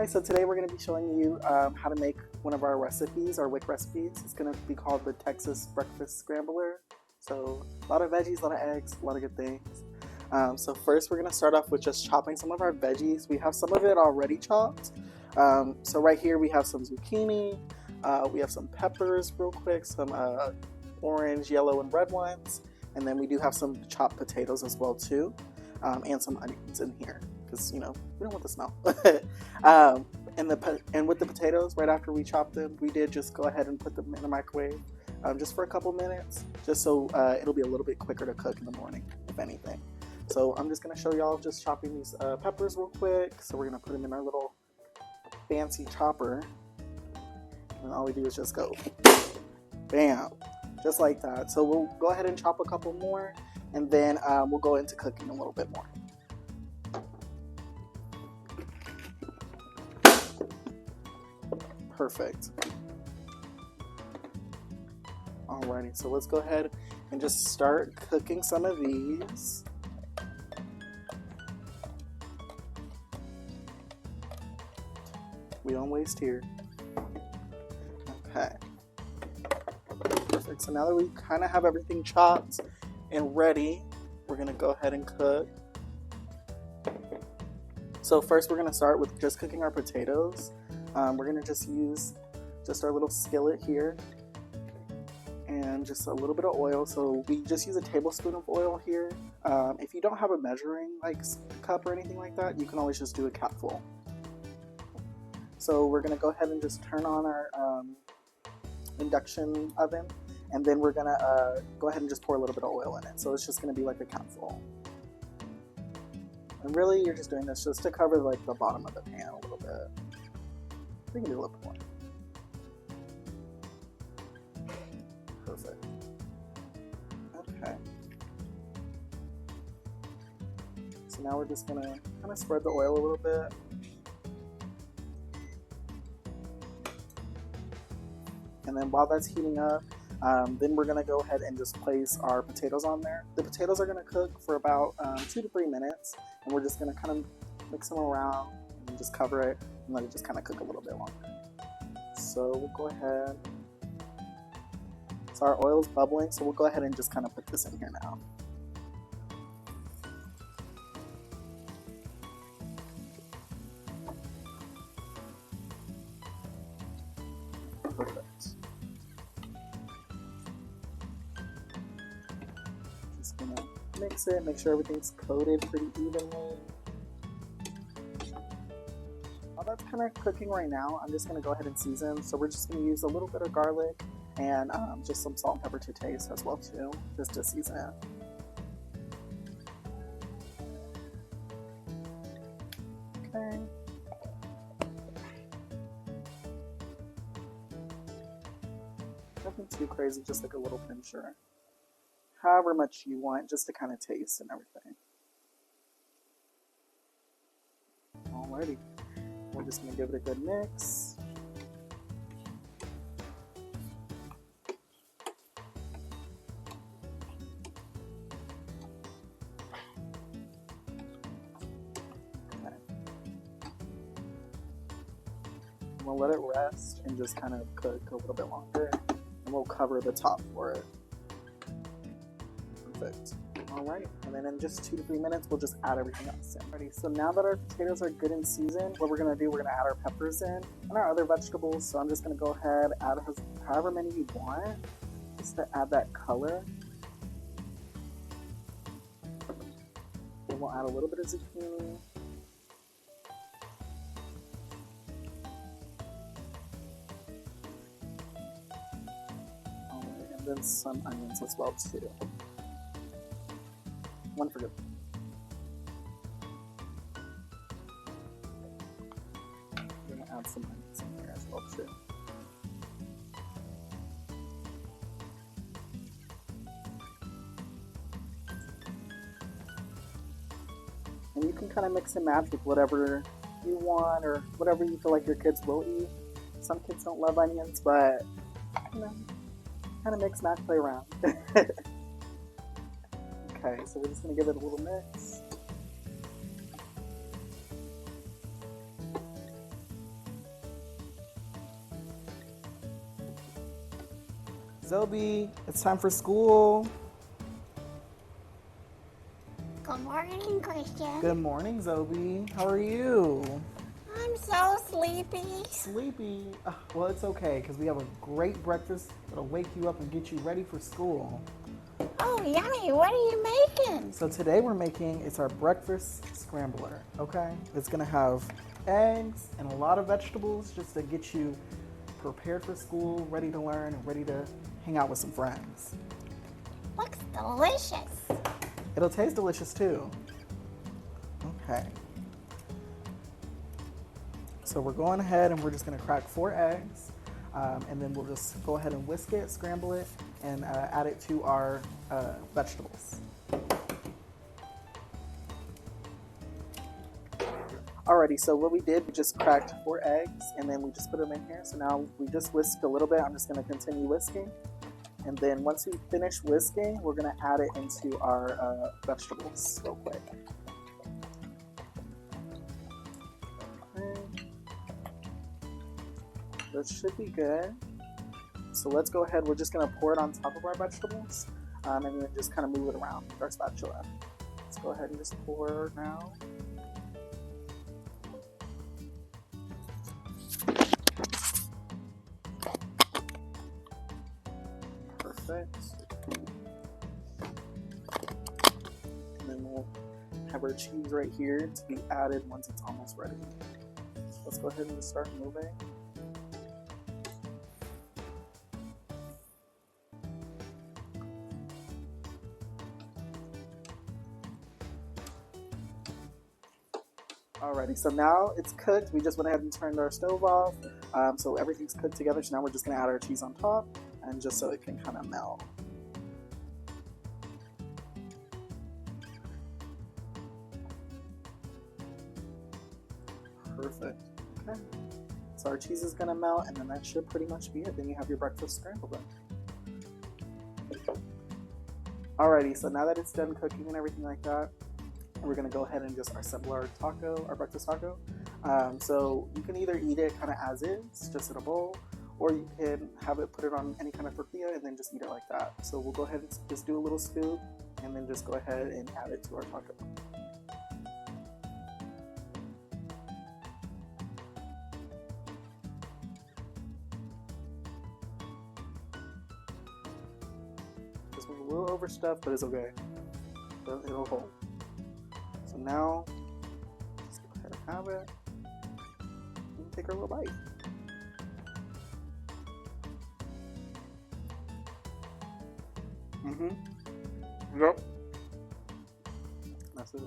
Alright, so today we're going to be showing you how to make one of our recipes, our WIC recipes. It's going to be called the Texas Breakfast Scrambler. So a lot of veggies, a lot of eggs, a lot of good things. So first we're going to start off with just chopping some of our veggies. We have some of it already chopped. So right here we have some zucchini, we have some peppers real quick, some orange, yellow, and red ones. And then we do have some chopped potatoes as well too, and some onions in here. Because, you know, we don't want the smell. And with the potatoes, right after we chopped them, we did just go ahead and put them in the microwave just for a couple minutes, just so it'll be a little bit quicker to cook in the morning, if anything. So I'm just going to show y'all just chopping these peppers real quick. So we're going to put them in our little fancy chopper. And all we do is just go bam, just like that. So we'll go ahead and chop a couple more, and then we'll go into cooking a little bit more. Perfect. Alrighty, so let's go ahead and just start cooking some of these. We don't waste here. Okay. Perfect. So now that we kind of have everything chopped and ready, we're going to go ahead and cook. So first we're going to start with just cooking our potatoes. We're going to just use our little skillet here and just a little bit of oil. So we just use a tablespoon of oil here. If you don't have a measuring cup or anything like that, you can always just do a capful. So we're going to go ahead and just turn on our induction oven, and then we're going to go ahead and just pour a little bit of oil in it. So it's just going to be like a capful. And really you're just doing this just to cover like the bottom of the pan a little bit. We can do a little bit more. Perfect. Okay. So now we're just going to kind of spread the oil a little bit. And then while that's heating up, then we're going to go ahead and just place our potatoes on there. The potatoes are going to cook for about 2 to 3 minutes, and we're just going to kind of mix them around and just cover it and let it just kind of cook a little bit longer. So we'll go ahead. So our oil is bubbling, so we'll go ahead and just kind of put this in here now. Perfect. Just gonna mix it, make sure everything's coated pretty evenly. While that's kind of cooking right now, I'm just going to go ahead and season. So we're just going to use a little bit of garlic and just some salt and pepper to taste as well too, just to season it. Okay. Nothing too crazy, just like a little pincher. However much you want, just to kind of taste and everything. Alrighty. We're just going to give it a good mix. Okay. We'll let it rest and just kind of cook a little bit longer, and we'll cover the top for it. Perfect. Alright, and then in just 2 to 3 minutes, we'll just add everything else in. Alrighty, so now that our potatoes are good and seasoned, what we're going to do, we're going to add our peppers in and our other vegetables. So I'm just going to go ahead, add however many you want, just to add that color. Then we'll add a little bit of zucchini. Alright, and then some onions as well too. One for good. I'm going to add some onions in here as well too. And you can kind of mix and match with whatever you want or whatever you feel like your kids will eat. Some kids don't love onions, but you know, kind of mix, match, play around. Okay, so we're just going to give it a little mix. Zoe, it's time for school. Good morning, Christian. Good morning, Zoe. How are you? I'm so sleepy. Sleepy? Well, it's okay because we have a great breakfast that'll wake you up and get you ready for school. Oh, yummy. What are you making? So today it's our breakfast scrambler, okay? It's gonna have eggs and a lot of vegetables just to get you prepared for school, ready to learn, and ready to hang out with some friends. Looks delicious. It'll taste delicious too. Okay. So we're going ahead and we're just gonna crack 4 eggs, and then we'll just go ahead and whisk it, scramble it, and add it to our vegetables. Alrighty, so what we did, we just cracked 4 eggs and then we just put them in here. So now we just whisked a little bit. I'm just gonna continue whisking. And then once we finish whisking, we're gonna add it into our vegetables real quick. Okay. That should be good. So let's go ahead, we're just gonna pour it on top of our vegetables, and then just kind of move it around with our spatula. Let's go ahead and just pour now. Perfect. And then we'll have our cheese right here to be added once it's almost ready. So let's go ahead and just start moving. Alrighty, so now it's cooked. We just went ahead and turned our stove off. So everything's cooked together. So now we're just gonna add our cheese on top, and just so it can kind of melt. Perfect. Okay. So our cheese is gonna melt, and then that should pretty much be it. Then you have your breakfast scrambled up. Alrighty, so now that it's done cooking and everything like that, we're gonna go ahead and just assemble our breakfast taco. So you can either eat it kind of as is, just in a bowl, or you can put it on any kind of tortilla and then just eat it like that. So we'll go ahead and just do a little scoop and then just go ahead and add it to our taco. This one's a little overstuffed, but it's okay. It'll hold. So now, let's go ahead and have it. And take our little bite. Yep. That's it.